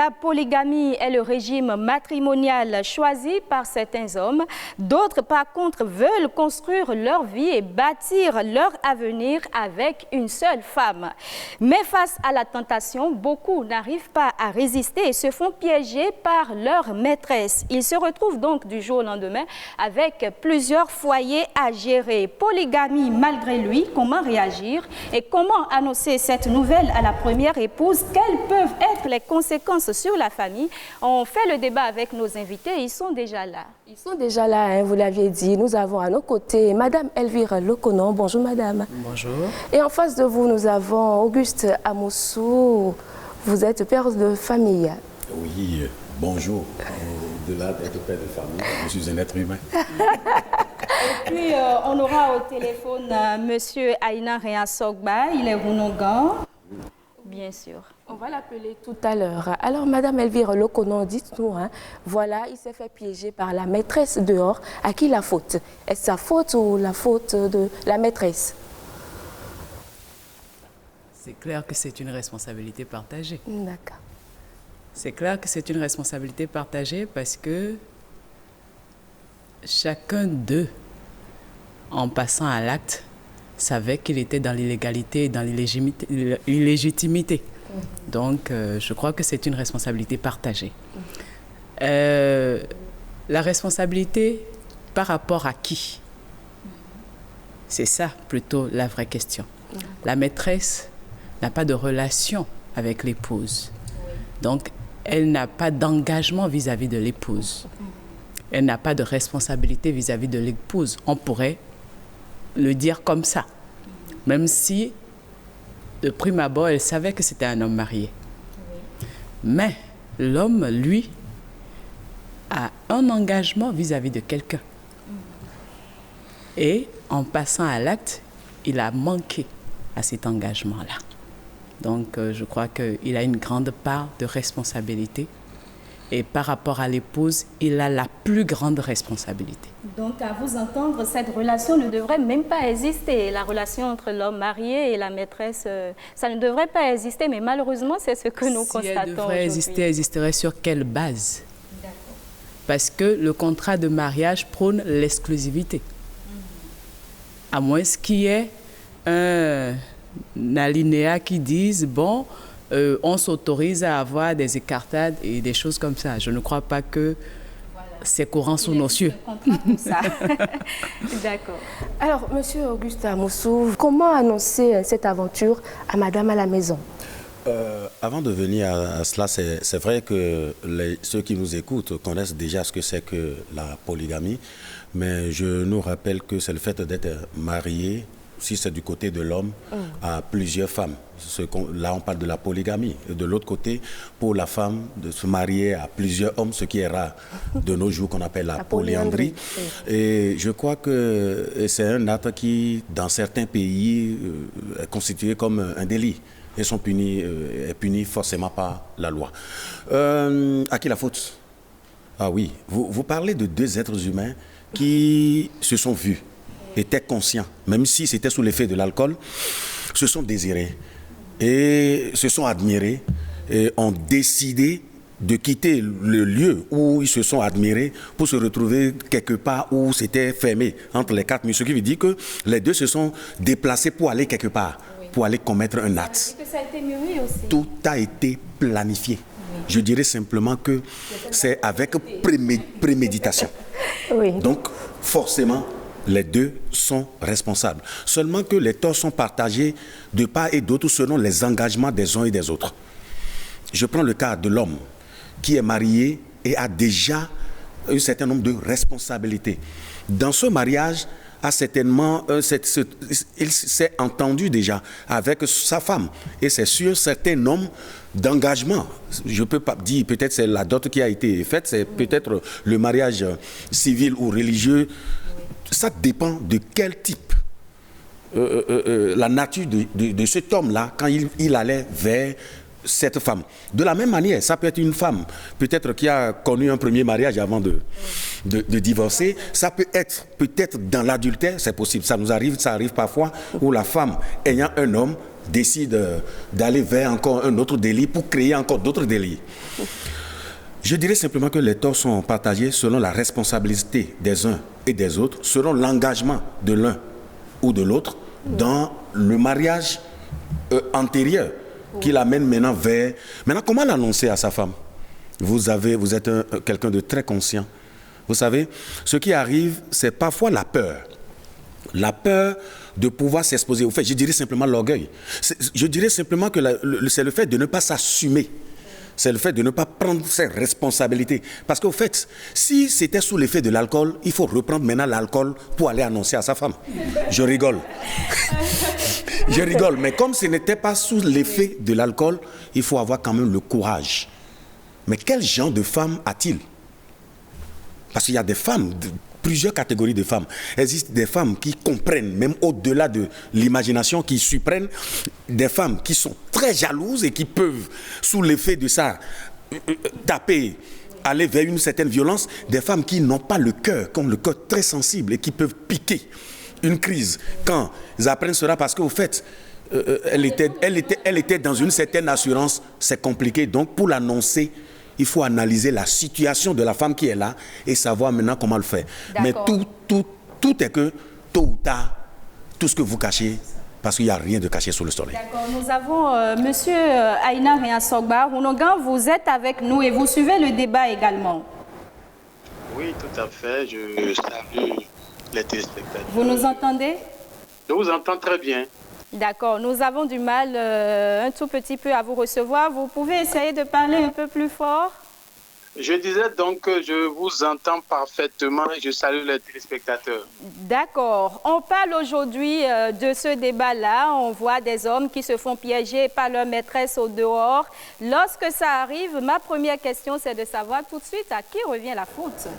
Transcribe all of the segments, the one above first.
La polygamie est le régime matrimonial choisi par certains hommes. D'autres, par contre, veulent construire leur vie et bâtir leur avenir avec une seule femme. Mais face à la tentation, beaucoup n'arrivent pas à résister et se font piéger par leur maîtresse. Ils se retrouvent donc du jour au lendemain avec plusieurs foyers à gérer. Polygamie malgré lui, comment réagir et comment annoncer cette nouvelle à la première épouse? Quelles peuvent être les conséquences sur la famille? On fait le débat avec nos invités, ils sont déjà là. Ils sont déjà là, hein, vous l'aviez dit. Nous avons à nos côtés Madame Elvire Lokonon. Bonjour Madame. Bonjour. Et en face de vous, nous avons Auguste Amoussou. Vous êtes père de famille. Oui, bonjour. Au-delà d'être père de famille, je suis un être humain. Et puis, on aura au téléphone Monsieur Aïna Réa-Sogba, il est Rounogan, bien sûr. On va l'appeler tout à l'heure. Alors, Madame Elvire Lokonon, dites-nous, hein, voilà, il s'est fait piéger par la maîtresse dehors. À qui la faute? Est-ce sa faute ou la faute de la maîtresse? C'est clair que c'est une responsabilité partagée. D'accord. C'est clair que c'est une responsabilité partagée parce que chacun d'eux, en passant à l'acte, savait qu'il était dans l'illégalité et dans l'illégitimité. Donc, je crois que c'est une responsabilité partagée. La responsabilité par rapport à qui? C'est ça plutôt la vraie question. La maîtresse n'a pas de relation avec l'épouse. Donc, elle n'a pas d'engagement vis-à-vis de l'épouse. Elle n'a pas de responsabilité vis-à-vis de l'épouse. On pourrait le dire comme ça. Même si, de prime abord, elle savait que c'était un homme marié. Mais l'homme, lui, a un engagement vis-à-vis de quelqu'un. Et en passant à l'acte, il a manqué à cet engagement-là. Donc, je crois qu'il a une grande part de responsabilité. Et par rapport à l'épouse, il a la plus grande responsabilité. Donc, à vous entendre, cette relation ne devrait même pas exister. La relation entre l'homme marié et la maîtresse, ça ne devrait pas exister, mais malheureusement, c'est ce que nous constatons aujourd'hui. Si elle devrait exister, elle existerait sur quelle base? Parce que le contrat de mariage prône l'exclusivité. À moins qu'il y ait un alinéa qui dise, bon, on s'autorise à avoir des écartades et des choses comme ça. Je ne crois pas que c'est courant sous nos cieux. D'accord. Alors, Monsieur Auguste Amoussou, comment annoncer cette aventure à Madame à la maison? Avant de venir à cela, c'est vrai que ceux qui nous écoutent connaissent déjà ce que c'est que la polygamie, mais je nous rappelle que c'est le fait d'être marié, si c'est du côté de l'homme, à plusieurs femmes. Là, on parle de la polygamie. Et de l'autre côté, pour la femme, de se marier à plusieurs hommes, ce qui est rare de nos jours, qu'on appelle la polyandrie. Et je crois que c'est un acte qui, dans certains pays, est constitué comme un délit. Et est puni forcément par la loi. À qui la faute? Ah oui, vous parlez de deux êtres humains qui se sont vus, étaient conscients, même si c'était sous l'effet de l'alcool, se sont désirés et se sont admirés et ont décidé de quitter le lieu où ils se sont admirés pour se retrouver quelque part où c'était fermé entre les quatre murs. Ce qui veut dire que les deux se sont déplacés pour aller quelque part, pour aller commettre un acte. Et que ça a été mûri aussi. Tout a été planifié. Je dirais simplement que c'est avec préméditation. Oui. Donc, forcément, les deux sont responsables. Seulement que les torts sont partagés de part et d'autre selon les engagements des uns et des autres. Je prends le cas de l'homme qui est marié et a déjà un certain nombre de responsabilités. Dans ce mariage, il s'est entendu déjà avec sa femme. Et c'est sur certains nombres d'engagement. Je ne peux pas dire, peut-être c'est la dot qui a été faite, c'est peut-être le mariage civil ou religieux. Ça dépend de quel type, la nature de cet homme-là, quand il allait vers cette femme. De la même manière, ça peut être une femme, peut-être qui a connu un premier mariage avant de divorcer. Ça peut être dans l'adultère, c'est possible. Ça arrive parfois, où la femme ayant un homme décide d'aller vers encore un autre délit pour créer encore d'autres délits. Je dirais simplement que les torts sont partagés selon la responsabilité des uns et des autres, selon l'engagement de l'un ou de l'autre dans le mariage antérieur qui l'amène maintenant vers... Maintenant, comment l'annoncer à sa femme? Vous êtes quelqu'un de très conscient. Vous savez, ce qui arrive, c'est parfois la peur. La peur de pouvoir s'exposer au fait. Je dirais simplement l'orgueil. Je dirais simplement que c'est le fait de ne pas s'assumer. C'est le fait de ne pas prendre ses responsabilités. Parce qu'au fait, si c'était sous l'effet de l'alcool, il faut reprendre maintenant l'alcool pour aller annoncer à sa femme. Je rigole. Je rigole, mais comme ce n'était pas sous l'effet de l'alcool, il faut avoir quand même le courage. Mais quel genre de femme a-t-il? Parce qu'il y a des femmes, plusieurs catégories de femmes. Il existe des femmes qui comprennent, même au-delà de l'imagination, qui supprennent, des femmes qui sont très jalouses et qui peuvent, sous l'effet de ça, taper, aller vers une certaine violence. Des femmes qui n'ont pas le cœur, qui ont le cœur très sensible et qui peuvent piquer une crise. Quand ils apprennent cela, parce qu'au fait, elle était dans une certaine assurance, c'est compliqué. Donc pour l'annoncer, il faut analyser la situation de la femme qui est là et savoir maintenant comment le faire. Mais tout est que, tôt ou tard, tout ce que vous cachez, parce qu'il n'y a rien de caché sous le soleil. D'accord, nous avons Monsieur Aïna Réansogba. Rounogan, vous êtes avec nous et vous suivez le débat également. Oui, tout à fait. Je salue les téléspectateurs. Vous nous entendez? Je vous entends très bien. D'accord, nous avons du mal un tout petit peu à vous recevoir. Vous pouvez essayer de parler un peu plus fort? Je disais donc que je vous entends parfaitement et je salue les téléspectateurs. D'accord. On parle aujourd'hui de ce débat-là. On voit des hommes qui se font piéger par leur maîtresse au dehors. Lorsque ça arrive, ma première question, c'est de savoir tout de suite à qui revient la faute.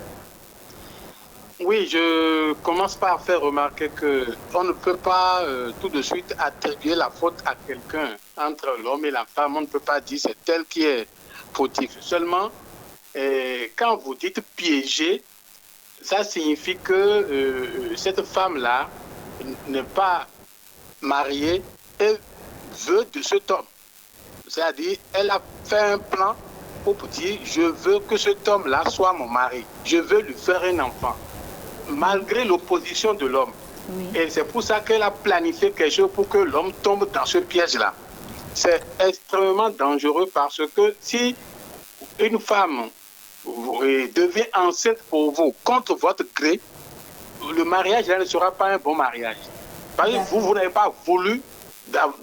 Oui, je commence par faire remarquer qu'on ne peut pas tout de suite attribuer la faute à quelqu'un. Entre l'homme et la femme, on ne peut pas dire c'est elle qui est fautif. Seulement, quand vous dites piéger, ça signifie que cette femme-là n'est pas mariée et veut de cet homme. C'est-à-dire, elle a fait un plan pour dire je veux que cet homme-là soit mon mari. Je veux lui faire un enfant. Malgré l'opposition de l'homme. Oui. Et c'est pour ça qu'elle a planifié quelque chose pour que l'homme tombe dans ce piège-là. C'est extrêmement dangereux parce que si une femme devient enceinte pour vous contre votre gré, le mariage là, ne sera pas un bon mariage. Parce que vous n'avez pas voulu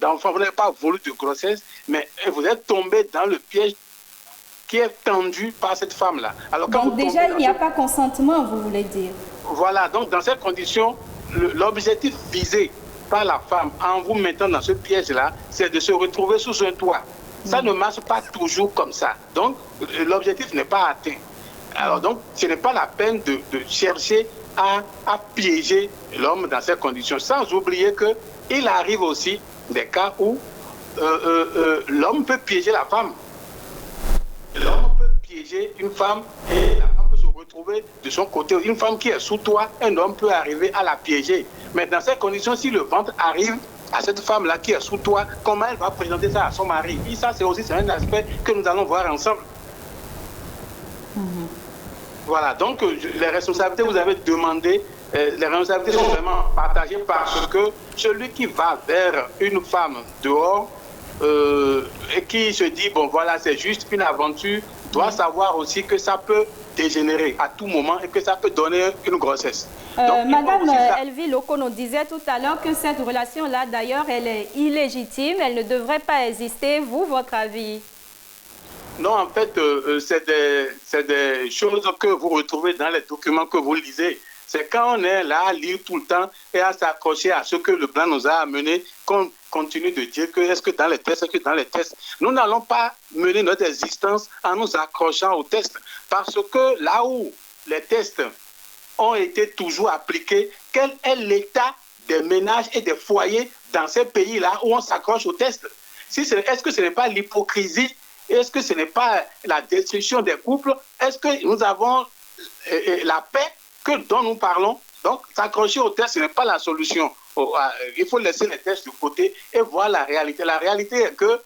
d'enfant, vous n'avez pas voulu de grossesse, mais vous êtes tombé dans le piège qui est tendu par cette femme-là. Alors, quand donc déjà, il n'y a pas consentement, vous voulez dire? Voilà, donc dans ces conditions, l'objectif visé par la femme en vous mettant dans ce piège-là, c'est de se retrouver sous un toit. Ça ne marche pas toujours comme ça. Donc, l'objectif n'est pas atteint. Alors donc, ce n'est pas la peine de chercher à piéger l'homme dans ces conditions. Sans oublier qu'il arrive aussi des cas où l'homme peut piéger la femme. L'homme peut piéger une femme et la femme peut se retrouver de son côté. Une femme qui est sous toi, un homme peut arriver à la piéger. Mais dans ces conditions, si le ventre arrive à cette femme-là qui est sous toi, comment elle va présenter ça à son mari? Et ça, c'est un aspect que nous allons voir ensemble. Voilà, donc les responsabilités, vous avez demandé, les responsabilités sont vraiment partagées parce que celui qui va vers une femme dehors, et qui se dit, bon voilà, c'est juste une aventure, doit savoir aussi que ça peut dégénérer à tout moment et que ça peut donner une grossesse. Donc, Madame Elvie Lokono disait tout à l'heure que cette relation-là, d'ailleurs, elle est illégitime, elle ne devrait pas exister. Vous, votre avis? Non, en fait, c'est des choses que vous retrouvez dans les documents que vous lisez. C'est quand on est là à lire tout le temps et à s'accrocher à ce que le plan nous a amené qu'on continue de dire que est-ce que dans les tests, nous n'allons pas mener notre existence en nous accrochant aux tests. Parce que là où les tests ont été toujours appliqués, quel est l'état des ménages et des foyers dans ces pays-là où on s'accroche aux tests? Est-ce que ce n'est pas l'hypocrisie? Est-ce que ce n'est pas la destruction des couples? Est-ce que nous avons la paix dont nous parlons? Donc, s'accrocher aux tests, ce n'est pas la solution. il faut laisser les textes de côté et voir la réalité. La réalité est que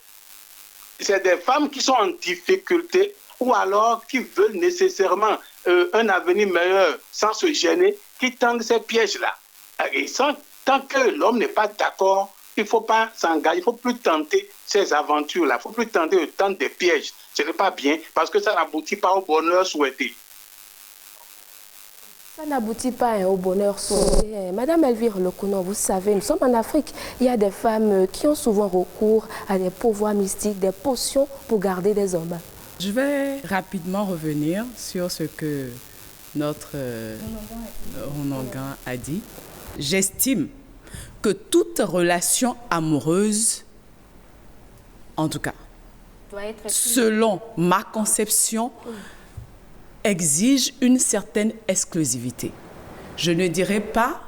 c'est des femmes qui sont en difficulté ou alors qui veulent nécessairement un avenir meilleur sans se gêner, qui tendent ces pièges-là. Et tant que l'homme n'est pas d'accord, il ne faut pas s'engager, il ne faut plus tenter ces aventures-là, il ne faut plus tenter de tenter des pièges. Ce n'est pas bien parce que ça n'aboutit pas au bonheur souhaité. Ça n'aboutit pas au bonheur souhaité. Madame Elvire Lokono, vous savez, nous sommes en Afrique. Il y a des femmes qui ont souvent recours à des pouvoirs mystiques, des potions pour garder des hommes. Je vais rapidement revenir sur ce que notre Onongan a dit. J'estime que toute relation amoureuse, en tout cas, selon ma conception, exige une certaine exclusivité. Je ne dirais pas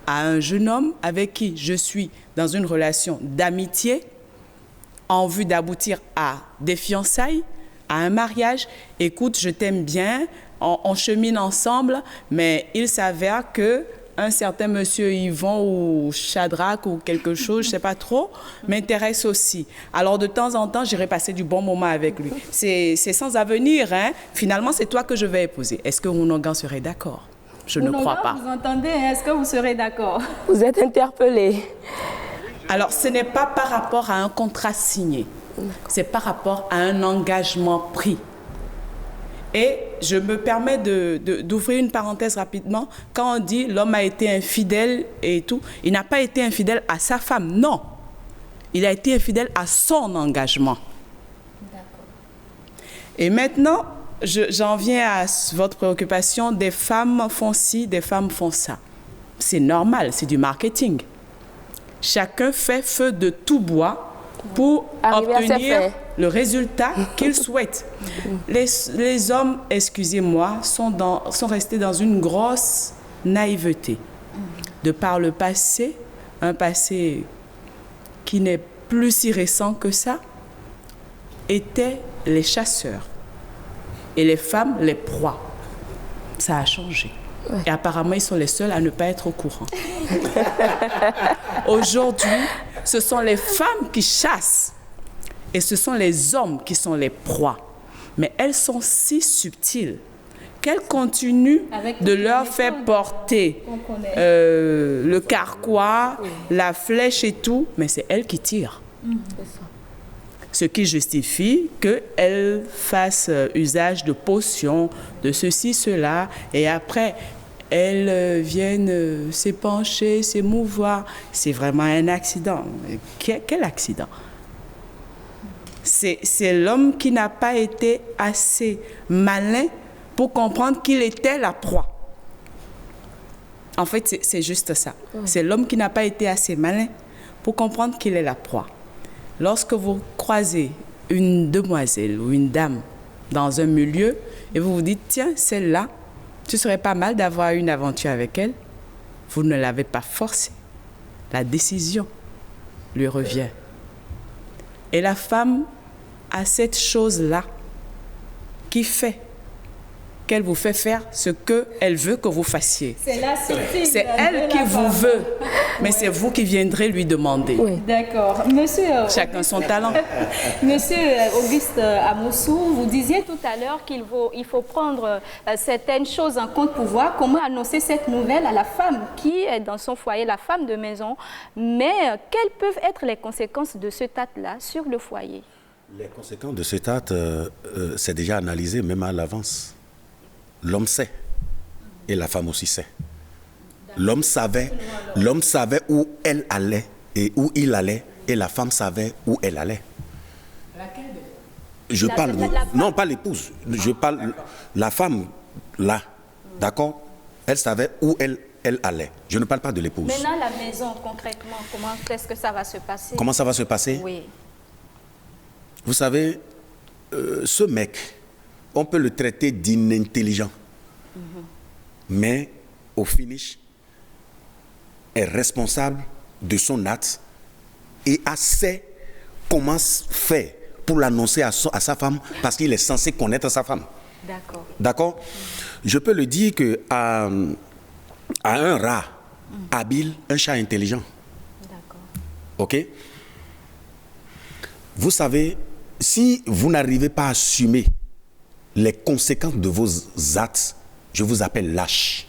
à un jeune homme avec qui je suis dans une relation d'amitié en vue d'aboutir à des fiançailles, à un mariage, écoute, je t'aime bien, on chemine ensemble, mais il s'avère que un certain monsieur Yvon ou Shadrach ou quelque chose, je ne sais pas trop, m'intéresse aussi. Alors, de temps en temps, j'irai passer du bon moment avec lui. C'est sans avenir, hein. Finalement, c'est toi que je vais épouser. Est-ce que Onongan serait d'accord? Je ne crois pas. Vous entendez, est-ce que vous serez d'accord? Vous êtes interpellé. Alors, ce n'est pas par rapport à un contrat signé. C'est par rapport à un engagement pris. Et je me permets d'ouvrir une parenthèse rapidement. Quand on dit l'homme a été infidèle et tout, il n'a pas été infidèle à sa femme, non. Il a été infidèle à son engagement. Et maintenant, j'en viens à votre préoccupation, des femmes font ci, des femmes font ça. C'est normal, c'est du marketing. Chacun fait feu de tout bois pour obtenir le résultat qu'il souhaite. Les hommes, excusez-moi, sont restés dans une grosse naïveté. De par le passé, un passé qui n'est plus si récent que ça, étaient les chasseurs et les femmes les proies. Ça a changé. Ouais. Et apparemment, ils sont les seuls à ne pas être au courant. Aujourd'hui, ce sont les femmes qui chassent et ce sont les hommes qui sont les proies. Mais elles sont si subtiles qu'elles continuent de leur faire porter le carquois, la flèche et tout, mais c'est elles qui tirent. Ce qui justifie qu'elles fassent usage de potions, de ceci, cela, et après, elles viennent s'épancher, s'émouvoir. C'est vraiment un accident. Quel accident? C'est l'homme qui n'a pas été assez malin pour comprendre qu'il était la proie. En fait, c'est juste ça. C'est l'homme qui n'a pas été assez malin pour comprendre qu'il est la proie. Lorsque vous croisez une demoiselle ou une dame dans un milieu et vous vous dites, tiens, celle-là, ce serait pas mal d'avoir une aventure avec elle, vous ne l'avez pas forcée. La décision lui revient. Et la femme a cette chose-là qui fait qu'elle vous fait faire ce qu'elle veut que vous fassiez. C'est la subtile. C'est elle qui vous veut, mais c'est vous qui viendrez lui demander. Oui. D'accord. Monsieur... Chacun son talent. Monsieur Auguste Amossou, vous disiez tout à l'heure qu'il faut prendre certaines choses en compte pour voir comment annoncer cette nouvelle à la femme qui est dans son foyer, la femme de maison. Mais quelles peuvent être les conséquences de cet acte-là sur le foyer? Les conséquences de cet acte, c'est déjà analysé même à l'avance. L'homme sait et la femme aussi sait. L'homme savait où elle allait et où il allait et la femme savait où elle allait. Je parle, non pas l'épouse, je parle la femme là, d'accord? Elle savait où elle allait. Je ne parle pas de l'épouse. Maintenant la maison concrètement, comment est-ce que ça va se passer? Comment ça va se passer? Oui. Vous savez, ce mec, on peut le traiter d'inintelligent, mais au finish, est responsable de son acte et sait comment faire pour l'annoncer à sa femme parce qu'il est censé connaître sa femme. D'accord. D'accord? Je peux le dire qu'à un rat habile, un chat intelligent. D'accord. OK? Vous savez, si vous n'arrivez pas à assumer les conséquences de vos actes, je vous appelle lâche.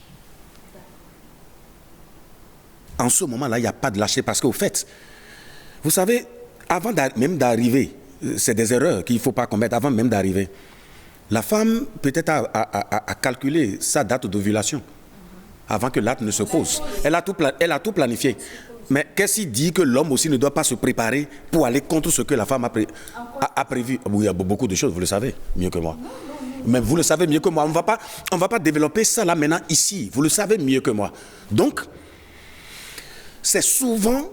En ce moment-là, il n'y a pas de lâcher parce qu'au fait, vous savez, avant même d'arriver, c'est des erreurs qu'il ne faut pas commettre avant même d'arriver. La femme peut-être a calculé sa date d'ovulation avant que l'acte ne se pose. Elle a tout planifié. Mais qu'est-ce qui dit que l'homme aussi ne doit pas se préparer pour aller contre ce que la femme a prévu? Oui, il y a beaucoup de choses, vous le savez mieux que moi. Mais vous le savez mieux que moi. On ne va pas développer ça là maintenant ici. Vous le savez mieux que moi. Donc, c'est souvent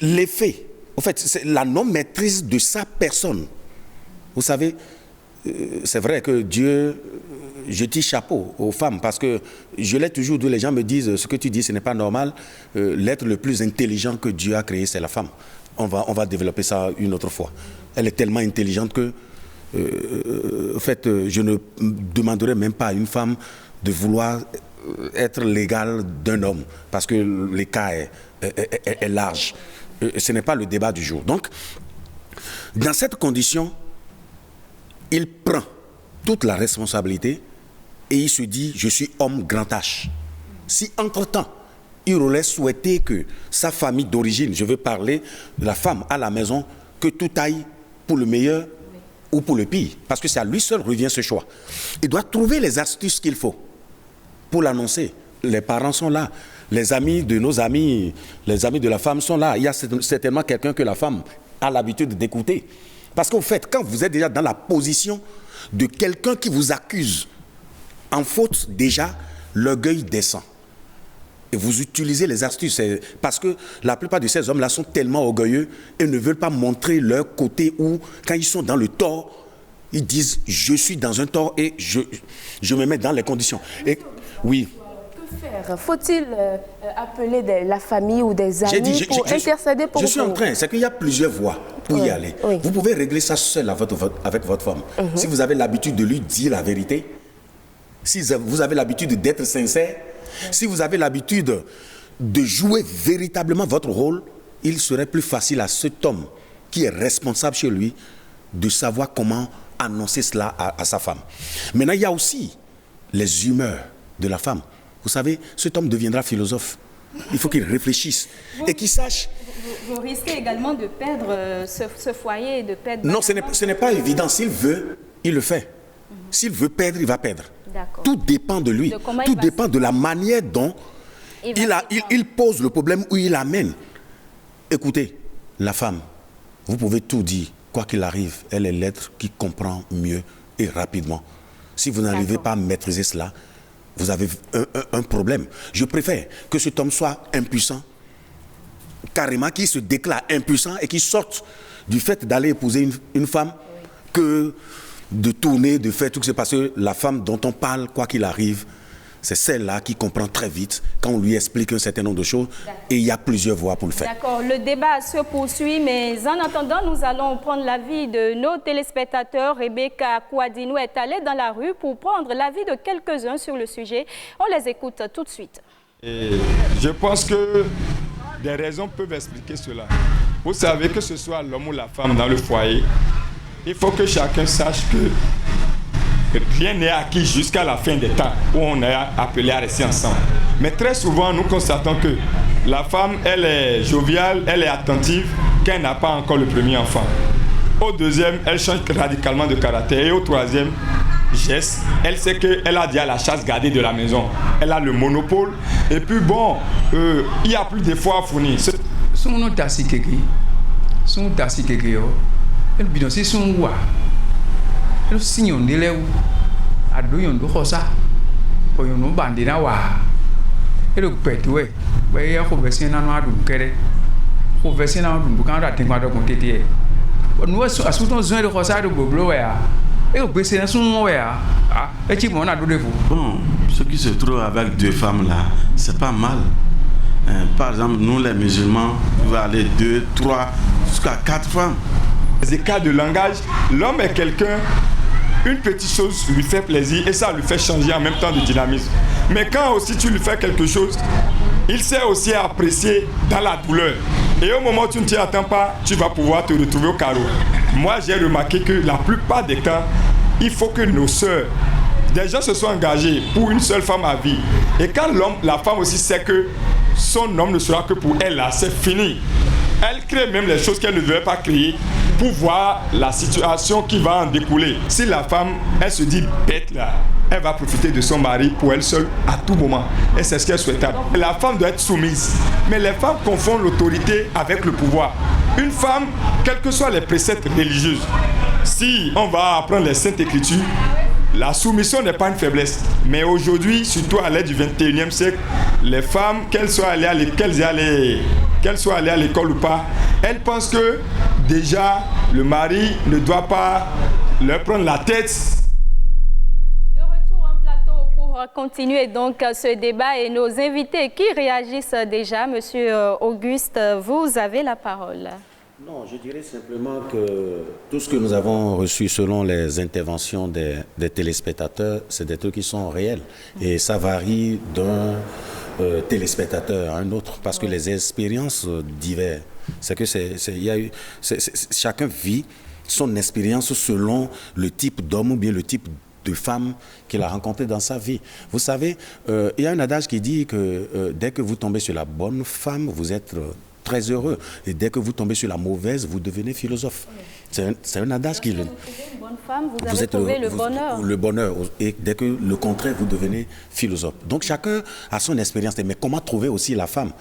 l'effet. En fait, c'est la non-maîtrise de sa personne. Vous savez, c'est vrai que Dieu, je tire chapeau aux femmes parce que je l'ai toujours dit, les gens me disent, ce que tu dis, ce n'est pas normal. L'être le plus intelligent que Dieu a créé, c'est la femme. On va développer ça une autre fois. Elle est tellement intelligente que, en fait, je ne demanderai même pas à une femme de vouloir être l'égale d'un homme parce que l'écart est large. Ce n'est pas le débat du jour. Donc, dans cette condition, il prend toute la responsabilité et il se dit, je suis homme grand H. Si entre-temps, il aurait souhaité que sa famille d'origine, je veux parler de la femme à la maison, que tout aille pour le meilleur ou pour le pire, parce que c'est à lui seul revient ce choix. Il doit trouver les astuces qu'il faut pour l'annoncer. Les parents sont là, les amis de nos amis, les amis de la femme sont là. Il y a certainement quelqu'un que la femme a l'habitude d'écouter. Parce qu'en fait, quand vous êtes déjà dans la position de quelqu'un qui vous accuse en faute, déjà, l'orgueil descend. Et vous utilisez les astuces. Parce que la plupart de ces hommes-là sont tellement orgueilleux et ne veulent pas montrer leur côté où, quand ils sont dans le tort, ils disent « je suis dans un tort et je me mets dans les conditions ». Et oui. Que faire? Faut-il appeler la famille ou des amis pour intercéder pour vous? Je suis en train, c'est qu'il y a plusieurs voies pour y aller. Oui. Vous pouvez régler ça seul avec votre femme. Si vous avez l'habitude de lui dire la vérité, si vous avez l'habitude d'être sincère, si vous avez l'habitude de jouer véritablement votre rôle, il serait plus facile à cet homme qui est responsable chez lui de savoir comment annoncer cela à sa femme. Maintenant, il y a aussi les humeurs de la femme. Vous savez, cet homme deviendra philosophe. Il faut qu'il réfléchisse et qu'il sache. Vous risquez également de perdre ce foyer, de perdre... Non, ce n'est pas évident. S'il veut, il le fait. S'il veut perdre, il va perdre. Tout dépend de lui. Tout dépend de la manière dont il pose le problème ou il l'amène. Écoutez, la femme, vous pouvez tout dire. Quoi qu'il arrive, elle est l'être qui comprend mieux et rapidement. Si vous n'arrivez pas à maîtriser cela, vous avez un problème. Je préfère que cet homme soit impuissant, carrément, qu'il se déclare impuissant et qu'il sorte du fait d'aller épouser une femme que de tourner, de faire tout ce parce que la femme dont on parle, quoi qu'il arrive, c'est celle-là qui comprend très vite quand on lui explique un certain nombre de choses et il y a plusieurs voies pour le faire. D'accord, le débat se poursuit, mais en attendant, nous allons prendre l'avis de nos téléspectateurs. Rebecca Kouadinou est allée dans la rue pour prendre l'avis de quelques-uns sur le sujet. On les écoute tout de suite. Et je pense que des raisons peuvent expliquer cela. Vous savez que ce soit l'homme ou la femme dans le foyer, il faut que chacun sache que rien n'est acquis jusqu'à la fin des temps où on est appelé à rester ensemble. Mais très souvent, nous constatons que la femme, elle est joviale, elle est attentive, quand elle n'a pas encore le premier enfant. Au deuxième, elle change radicalement de caractère. Et au troisième geste, elle sait qu'elle a déjà la chasse gardée de la maison. Elle a le monopole. Et puis bon, il n'y a plus d'efforts à fournir. El bidon si sun wa el sinyon de lew adu yon do khosa ko yon no bandina wa el petwe we ya ko besina no adu kere ko besina adu kan da tin kwa do kon tete no asuton zon de khosa de boblo ya el besina sun wa ya ah e ti mo na do defu. Bon, ce qui se trouve avec deux femmes là, c'est pas mal. Par exemple, nous les musulmans, on va aller 2, 3, jusqu'à 4 femmes. Les écarts de langage, l'homme est quelqu'un, une petite chose lui fait plaisir et ça lui fait changer en même temps de dynamisme. Mais quand aussi tu lui fais quelque chose, il sait aussi apprécier dans la douleur. Et au moment où tu ne t'y attends pas, tu vas pouvoir te retrouver au carreau. Moi, j'ai remarqué que la plupart des temps, il faut que nos sœurs, des gens se soient engagés pour une seule femme à vie. Et quand la femme aussi sait que son homme ne sera que pour elle, là, c'est fini. Elle crée même les choses qu'elle ne devait pas créer pour voir la situation qui va en découler. Si la femme, elle se dit bête là, elle va profiter de son mari pour elle seule à tout moment. Et c'est ce qui est souhaitable. La femme doit être soumise. Mais les femmes confondent l'autorité avec le pouvoir. Une femme, quels que soient les préceptes religieux, si on va apprendre les Saintes Écritures, la soumission n'est pas une faiblesse. Mais aujourd'hui, surtout à l'ère du 21e siècle, les femmes, qu'elles soient allées à l'école ou pas, elles pensent que déjà le mari ne doit pas leur prendre la tête. De retour en plateau pour continuer donc ce débat et nos invités qui réagissent déjà. Monsieur Auguste, vous avez la parole. Non, je dirais simplement que tout ce que nous avons reçu selon les interventions des téléspectateurs, c'est des trucs qui sont réels. Et ça varie d'un téléspectateur à un autre, parce que les expériences divergent. C'est que chacun vit son expérience selon le type d'homme ou bien le type de femme qu'il a rencontré dans sa vie. Vous savez, il y a un adage qui dit que dès que vous tombez sur la bonne femme, vous êtes très heureux. Et dès que vous tombez sur la mauvaise, vous devenez philosophe. C'est un adage qui... Lorsque vous trouvez une bonne femme, vous avez trouvé le bonheur. Le bonheur. Et dès que le contraire, vous devenez philosophe. Donc chacun a son expérience. Mais comment trouver aussi la femme?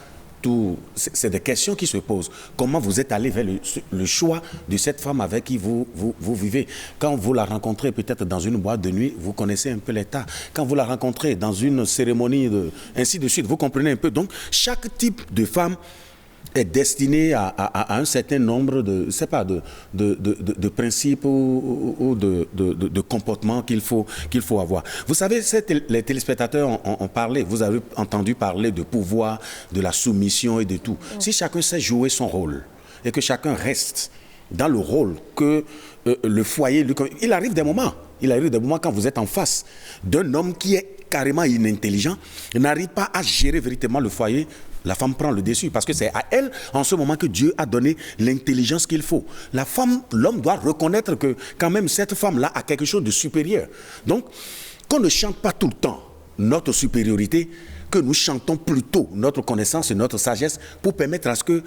C'est des questions qui se posent. Comment vous êtes allé vers le choix de cette femme avec qui vous vivez? Quand vous la rencontrez peut-être dans une boîte de nuit, vous connaissez un peu l'état. Quand vous la rencontrez dans une cérémonie, ainsi de suite, vous comprenez un peu. Donc chaque type de femme est destiné à un certain nombre de principes ou de comportements qu'il faut avoir. Vous savez, les téléspectateurs ont parlé, vous avez entendu parler de pouvoir, de la soumission et de tout. Si chacun sait jouer son rôle et que chacun reste dans le rôle que le foyer... Il arrive des moments quand vous êtes en face d'un homme qui est carrément inintelligent, n'arrive pas à gérer véritablement le foyer. La femme prend le dessus parce que c'est à elle, en ce moment, que Dieu a donné l'intelligence qu'il faut. La femme, l'homme doit reconnaître que quand même cette femme-là a quelque chose de supérieur. Donc, qu'on ne chante pas tout le temps notre supériorité, que nous chantons plutôt notre connaissance et notre sagesse pour permettre à ce que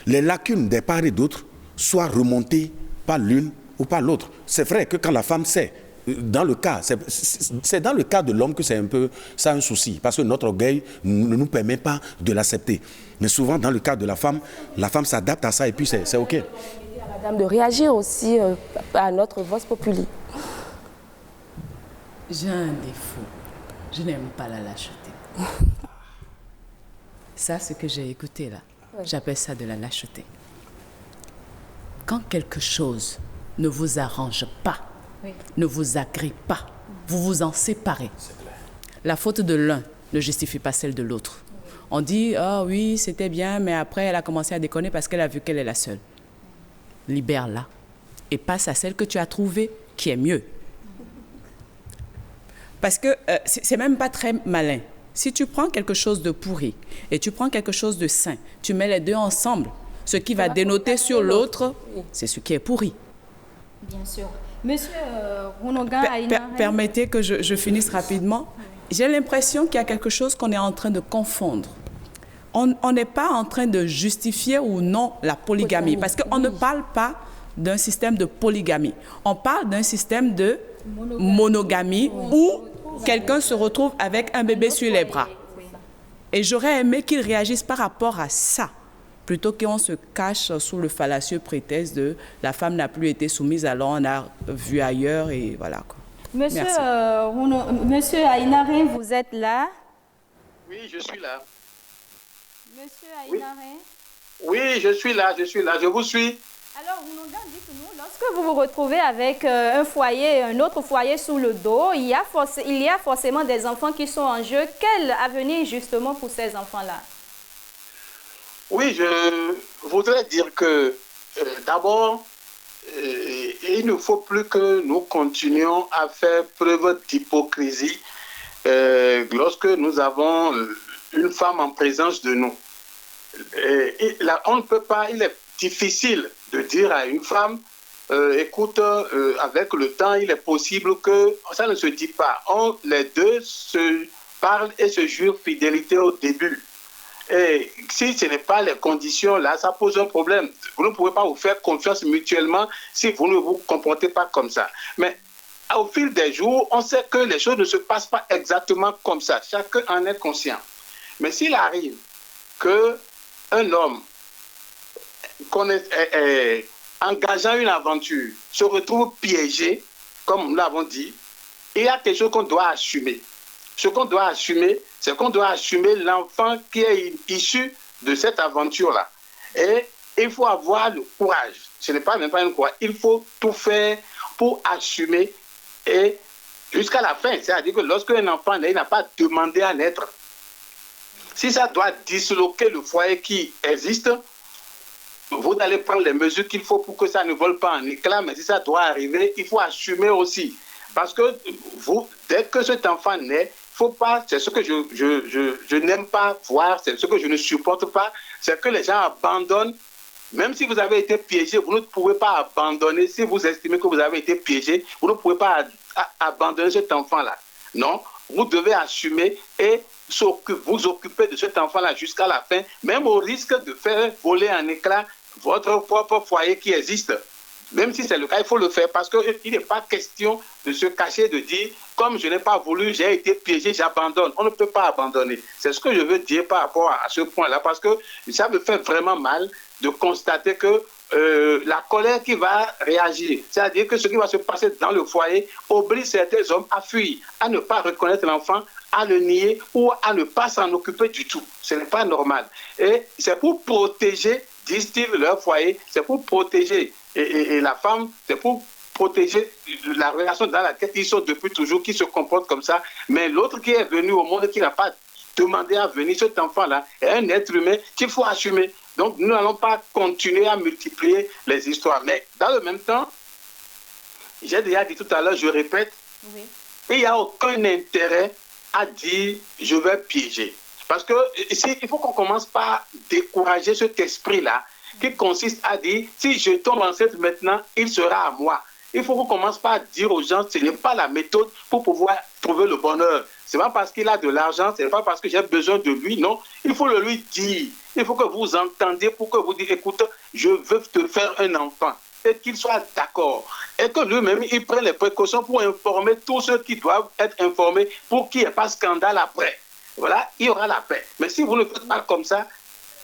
les lacunes des parts et d'autres soient remontées par l'une ou par l'autre. C'est vrai que quand la femme sait, c'est dans le cas de l'homme que c'est un peu ça un souci, parce que notre orgueil ne nous permet pas de l'accepter. Mais souvent, dans le cas de la femme s'adapte à ça et puis c'est OK. À madame de réagir aussi à notre vox populi. J'ai un défaut. Je n'aime pas la lâcheté. Ça, ce que j'ai écouté là, j'appelle ça de la lâcheté. Quand quelque chose ne vous arrange pas, ne vous agrée pas, vous vous en séparez. La faute de l'un ne justifie pas celle de l'autre. On dit, ah oui, c'était bien, mais après, elle a commencé à déconner parce qu'elle a vu qu'elle est la seule. Libère-la et passe à celle que tu as trouvée, qui est mieux. Parce que c'est même pas très malin. Si tu prends quelque chose de pourri et tu prends quelque chose de sain, tu mets les deux ensemble, ce qui va dénoter sur l'autre, c'est ce qui est pourri. Bien sûr. Monsieur Rounogan Aïnaré. Permettez que je finisse rapidement. J'ai l'impression qu'il y a quelque chose qu'on est en train de confondre. On n'est pas en train de justifier ou non la polygamie, parce qu'on ne parle pas d'un système de polygamie. On parle d'un système de monogamie où quelqu'un se retrouve avec un bébé sur les bras. Et j'aurais aimé qu'ils réagissent par rapport à ça, plutôt qu'on se cache sous le fallacieux prétexte de la femme n'a plus été soumise, alors on a vu ailleurs et voilà quoi. Monsieur Aïnaré, vous êtes là? Oui, je suis là. Monsieur Aïnaré? Oui, je suis là, je vous suis. Alors, dites-nous, lorsque vous vous retrouvez avec un autre foyer sous le dos, il y a forcément des enfants qui sont en jeu. Quel avenir justement pour ces enfants-là? Oui, je voudrais dire que d'abord, il ne faut plus que nous continuions à faire preuve d'hypocrisie lorsque nous avons une femme en présence de nous. On ne peut pas, il est difficile de dire à une femme, écoute, avec le temps, il est possible que ça ne se dit pas. Les deux se parlent et se jurent fidélité au début. Et si ce n'est pas les conditions là, ça pose un problème. Vous ne pouvez pas vous faire confiance mutuellement si vous ne vous comportez pas comme ça. Mais au fil des jours, on sait que les choses ne se passent pas exactement comme ça. Chacun en est conscient. Mais s'il arrive qu'un homme engageant une aventure se retrouve piégé, comme nous l'avons dit, il y a quelque chose qu'on doit assumer. Ce qu'on doit assumer, c'est qu'on doit assumer l'enfant qui est issu de cette aventure-là. Et il faut avoir le courage. Ce n'est pas même pas un courage. Il faut tout faire pour assumer et jusqu'à la fin. C'est-à-dire que lorsqu'un enfant naît, il n'a pas demandé à naître. Si ça doit disloquer le foyer qui existe, vous allez prendre les mesures qu'il faut pour que ça ne vole pas en éclats. Mais si ça doit arriver, il faut assumer aussi. Parce que dès que cet enfant naît, faut pas, c'est ce que je n'aime pas voir, c'est ce que je ne supporte pas, c'est que les gens abandonnent. Même si vous avez été piégé, vous ne pouvez pas abandonner. Si vous estimez que vous avez été piégé, vous ne pouvez pas abandonner cet enfant-là. Non, vous devez assumer et vous occuper de cet enfant-là jusqu'à la fin, même au risque de faire voler en éclats votre propre foyer qui existe. Même si c'est le cas, il faut le faire parce qu'il n'est pas question de se cacher, de dire « comme je n'ai pas voulu, j'ai été piégé, j'abandonne ». On ne peut pas abandonner. C'est ce que je veux dire par rapport à ce point-là parce que ça me fait vraiment mal de constater que la colère qui va réagir, c'est-à-dire que ce qui va se passer dans le foyer oblige certains hommes à fuir, à ne pas reconnaître l'enfant, à le nier ou à ne pas s'en occuper du tout. Ce n'est pas normal. Et c'est pour protéger, disent-ils, leur foyer, c'est pour protéger et la femme, c'est pour protéger la relation dans laquelle ils sont depuis toujours, qui se comportent comme ça. Mais l'autre qui est venu au monde, qui n'a pas demandé à venir, cet enfant-là, est un être humain qu'il faut assumer. Donc, nous n'allons pas continuer à multiplier les histoires. Mais dans le même temps, j'ai déjà dit tout à l'heure, je répète, oui. Il n'y a aucun intérêt à dire « je vais piéger ». Parce que il faut qu'on commence par décourager cet esprit-là qui consiste à dire « si je tombe enceinte maintenant, il sera à moi ». Il faut qu'on commence par dire aux gens, ce n'est pas la méthode pour pouvoir trouver le bonheur. Ce n'est pas parce qu'il a de l'argent, ce n'est pas parce que j'ai besoin de lui, non. Il faut le lui dire. Il faut que vous entendiez pour que vous dites, écoute, je veux te faire un enfant. Et qu'il soit d'accord. Et que lui-même, il prenne les précautions pour informer tous ceux qui doivent être informés pour qu'il n'y ait pas de scandale après. Voilà, il y aura la paix. Mais si vous ne faites pas comme ça,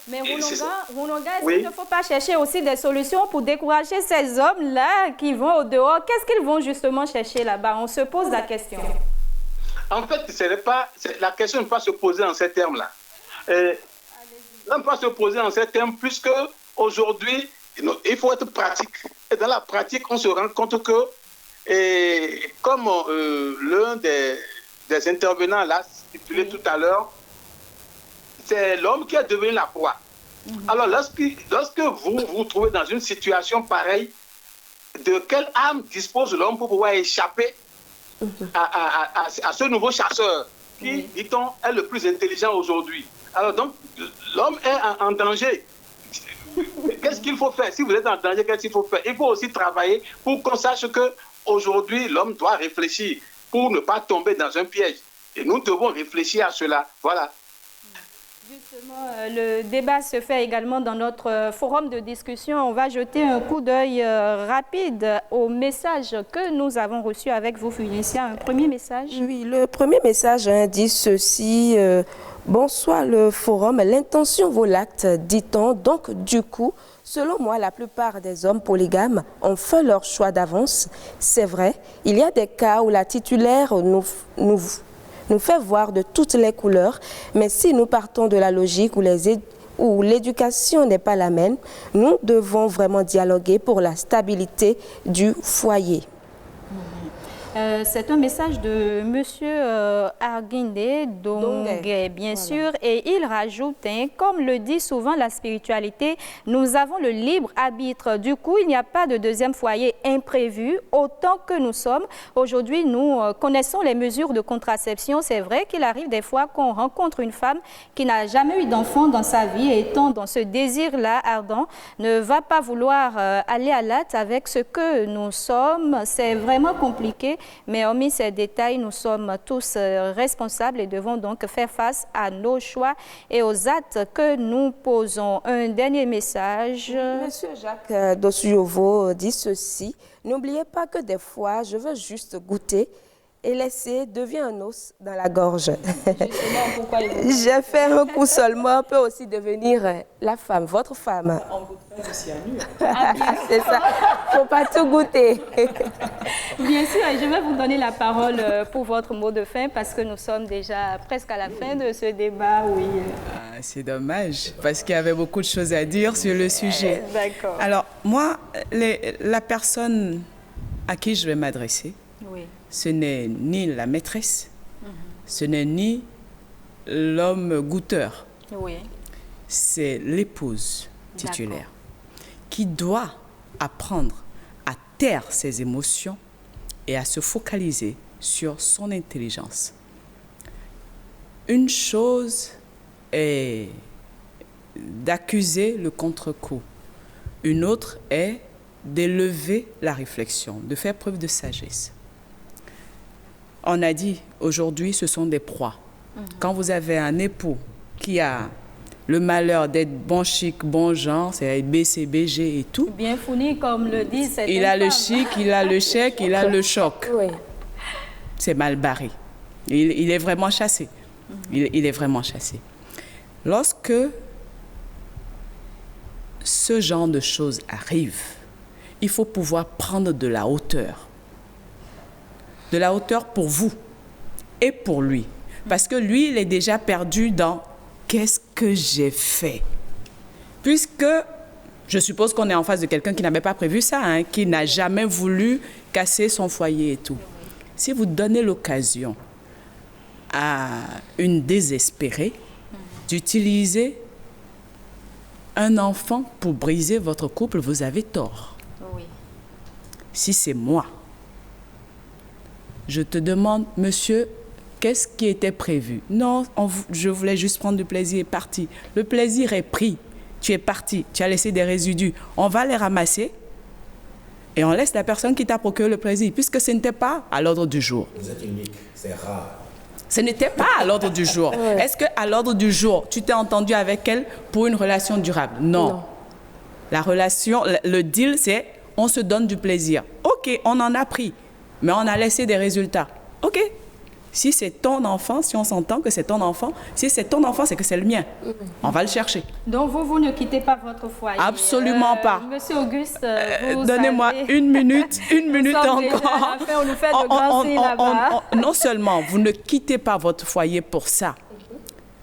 mais Rounonga, est-ce qu'il ne faut pas chercher aussi des solutions pour décourager ces hommes-là qui vont au dehors? Qu'est-ce qu'ils vont justement chercher là-bas? On se pose la question. En fait, la question ne peut pas se poser en ces termes-là. On ne peut pas se poser en ces termes puisque aujourd'hui, il faut être pratique. Et dans la pratique, on se rend compte que, comme l'un des intervenants l'a stipulé tout à l'heure, c'est l'homme qui est devenu la proie. Alors, lorsque vous vous trouvez dans une situation pareille, de quelle âme dispose l'homme pour pouvoir échapper à ce nouveau chasseur qui, dit-on, est le plus intelligent aujourd'hui? Alors, donc, l'homme est en danger. Qu'est-ce qu'il faut faire? Si vous êtes en danger, qu'est-ce qu'il faut faire? Il faut aussi travailler pour qu'on sache qu'aujourd'hui, l'homme doit réfléchir pour ne pas tomber dans un piège. Et nous devons réfléchir à cela. Voilà. Justement, le débat se fait également dans notre forum de discussion. On va jeter un coup d'œil rapide au message que nous avons reçu avec vous, Félicia. Un premier message. Oui, le premier message dit ceci. Bonsoir le forum. L'intention vaut l'acte, dit-on. Donc, du coup, selon moi, la plupart des hommes polygames ont fait leur choix d'avance. C'est vrai, il y a des cas où la titulaire nous fait voir de toutes les couleurs, mais si nous partons de la logique où l'éducation n'est pas la même, nous devons vraiment dialoguer pour la stabilité du foyer. C'est un message de M. Arguindé Dongue, bien sûr, et il rajoute, hein, comme le dit souvent la spiritualité, nous avons le libre arbitre. Du coup, il n'y a pas de deuxième foyer imprévu. Autant que nous sommes, aujourd'hui, nous connaissons les mesures de contraception. C'est vrai qu'il arrive des fois qu'on rencontre une femme qui n'a jamais eu d'enfant dans sa vie et étant dans ce désir-là ardent, ne va pas vouloir aller à l'acte avec ce que nous sommes. C'est vraiment compliqué, mais hormis ces détails, nous sommes tous responsables et devons donc faire face à nos choix et aux actes que nous posons. Un dernier message. Monsieur Jacques Dossuyovo dit ceci. N'oubliez pas que des fois, je veux juste goûter et laisser devient un os dans la gorge. J'ai fait un coup seulement, peut aussi devenir la femme, votre femme. C'est ça, il ne faut pas tout goûter. Bien sûr, je vais vous donner la parole pour votre mot de fin parce que nous sommes déjà presque à la fin de ce débat. Oui. C'est dommage parce qu'il y avait beaucoup de choses à dire sur le sujet. D'accord. Alors, moi, la personne à qui je vais m'adresser, oui. Ce n'est ni la maîtresse, ce n'est ni l'homme goûteur. Oui. C'est l'épouse titulaire qui doit apprendre à taire ses émotions et à se focaliser sur son intelligence. Une chose est d'accuser le contre-coup. Une autre est d'élever la réflexion, de faire preuve de sagesse. On a dit, aujourd'hui, ce sont des proies. Quand vous avez un époux qui a le malheur d'être bon chic, bon genre, c'est BCBG et tout. Bien fourni, comme le dit cette Il a le chic, il a le chèque, il a le choc. Oui. C'est mal barré. Il est vraiment chassé. Il est vraiment chassé. Lorsque ce genre de choses arrive, il faut pouvoir prendre de la hauteur. De la hauteur pour vous et pour lui. Parce que lui, il est déjà perdu dans « qu'est-ce que j'ai fait ?» Puisque je suppose qu'on est en face de quelqu'un qui n'avait pas prévu ça, hein, qui n'a jamais voulu casser son foyer et tout. Si vous donnez l'occasion à une désespérée d'utiliser un enfant pour briser votre couple, vous avez tort. Oui. Si c'est moi, je te demande, monsieur, qu'est-ce qui était prévu? Non, je voulais juste prendre du plaisir et partir. Le plaisir est pris. Tu es parti, tu as laissé des résidus. On va les ramasser et on laisse la personne qui t'a procuré le plaisir, puisque ce n'était pas à l'ordre du jour. Vous êtes unique, c'est rare. Ce n'était pas à l'ordre du jour. Ouais. Est-ce qu'à l'ordre du jour, tu t'es entendu avec elle pour une relation durable? Non. La relation, le deal, c'est on se donne du plaisir. OK, on en a pris. Mais on a laissé des résultats. OK. Si c'est ton enfant, si on s'entend que c'est ton enfant, si c'est ton enfant, c'est que c'est le mien. On va le chercher. Donc, vous ne quittez pas votre foyer? Absolument pas. Monsieur Auguste, donnez-moi une minute encore. On nous fait de grands signes là-bas. Non seulement vous ne quittez pas votre foyer pour ça,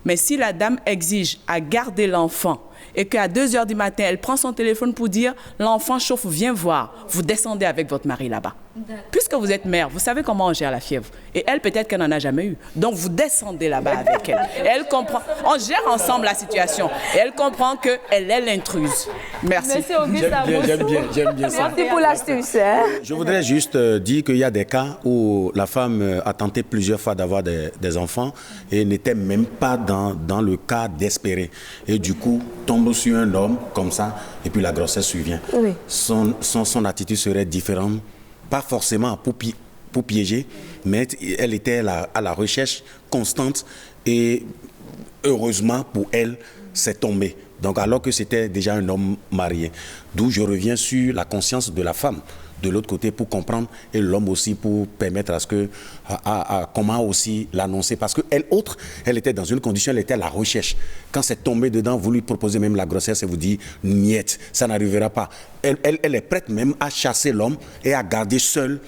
mais si la dame exige à garder l'enfant, et qu'à 2h du matin, elle prend son téléphone pour dire « l'enfant chauffe, viens voir », vous descendez avec votre mari là-bas. Puisque vous êtes mère, vous savez comment on gère la fièvre. Et elle, peut-être qu'elle n'en a jamais eu. Donc, vous descendez là-bas avec elle. Et elle comprend. On gère ensemble la situation. Et elle comprend qu'elle est l'intruse. Merci. J'aime bien ça. Merci pour l'astuce. Hein? Je voudrais juste dire qu'il y a des cas où la femme a tenté plusieurs fois d'avoir des enfants et n'était même pas dans le cas d'espérer. Et du coup, tombe sur un homme comme ça, et puis la grossesse survient. Oui. Son attitude serait différente. Pas forcément pour piéger, mais elle était à la recherche constante et heureusement pour elle, c'est tombé. Donc alors que c'était déjà un homme marié. D'où je reviens sur la conscience de la femme de l'autre côté pour comprendre et l'homme aussi pour permettre à ce que comment aussi l'annoncer parce que elle était dans une condition, elle était à la recherche. Quand c'est tombé dedans, vous lui proposez même la grossesse et vous dit niet, ça n'arrivera pas. Elle est prête même à chasser l'homme et à garder seule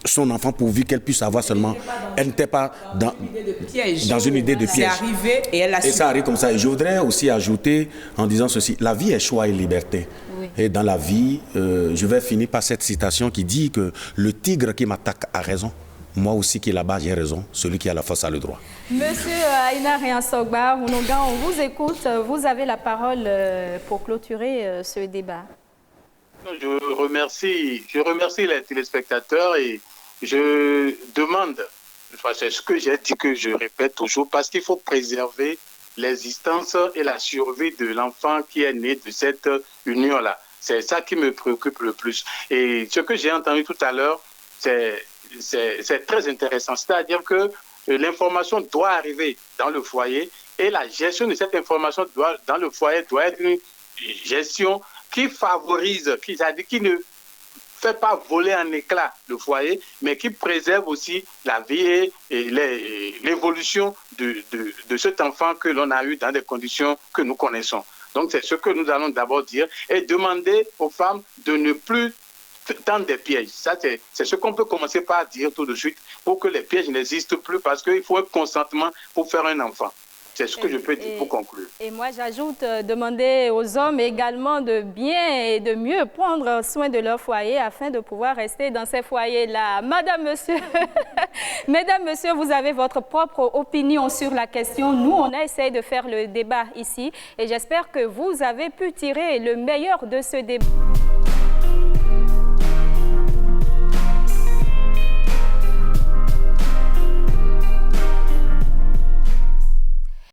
son enfant pourvu qu'elle puisse avoir seulement. Elle n'était pas dans une idée de piège. C'est arrivé et elle a su. Et ça arrive comme ça. Et je voudrais aussi ajouter en disant ceci, la vie est choix et liberté. Oui. Et dans la vie, je vais finir par cette citation qui dit que le tigre qui m'attaque a raison. moi aussi qui là-bas j'ai raison, celui qui a la force a le droit. Monsieur Aina Riansogba, on vous écoute, vous avez la parole pour clôturer ce débat. Je remercie les téléspectateurs et je demande, c'est ce que j'ai dit que je répète toujours, parce qu'il faut préserver l'existence et la survie de l'enfant qui est né de cette union-là. C'est ça qui me préoccupe le plus. Et ce que j'ai entendu tout à l'heure, c'est très intéressant. C'est-à-dire que l'information doit arriver dans le foyer et la gestion de cette information dans le foyer doit être une gestion qui favorise, qui ne fait pas voler en éclats le foyer, mais qui préserve aussi la vie et l'évolution de cet enfant que l'on a eu dans des conditions que nous connaissons. Donc c'est ce que nous allons d'abord dire et demander aux femmes de ne plus tendre des pièges. Ça, c'est ce qu'on peut commencer par dire tout de suite pour que les pièges n'existent plus parce qu'il faut un consentement pour faire un enfant. C'est ce que je peux dire pour conclure. Et moi, j'ajoute demander aux hommes également de bien et de mieux prendre soin de leur foyer afin de pouvoir rester dans ces foyers-là. Madame, monsieur, mesdames, messieurs, vous avez votre propre opinion sur la question. Nous, on a essayé de faire le débat ici et j'espère que vous avez pu tirer le meilleur de ce débat.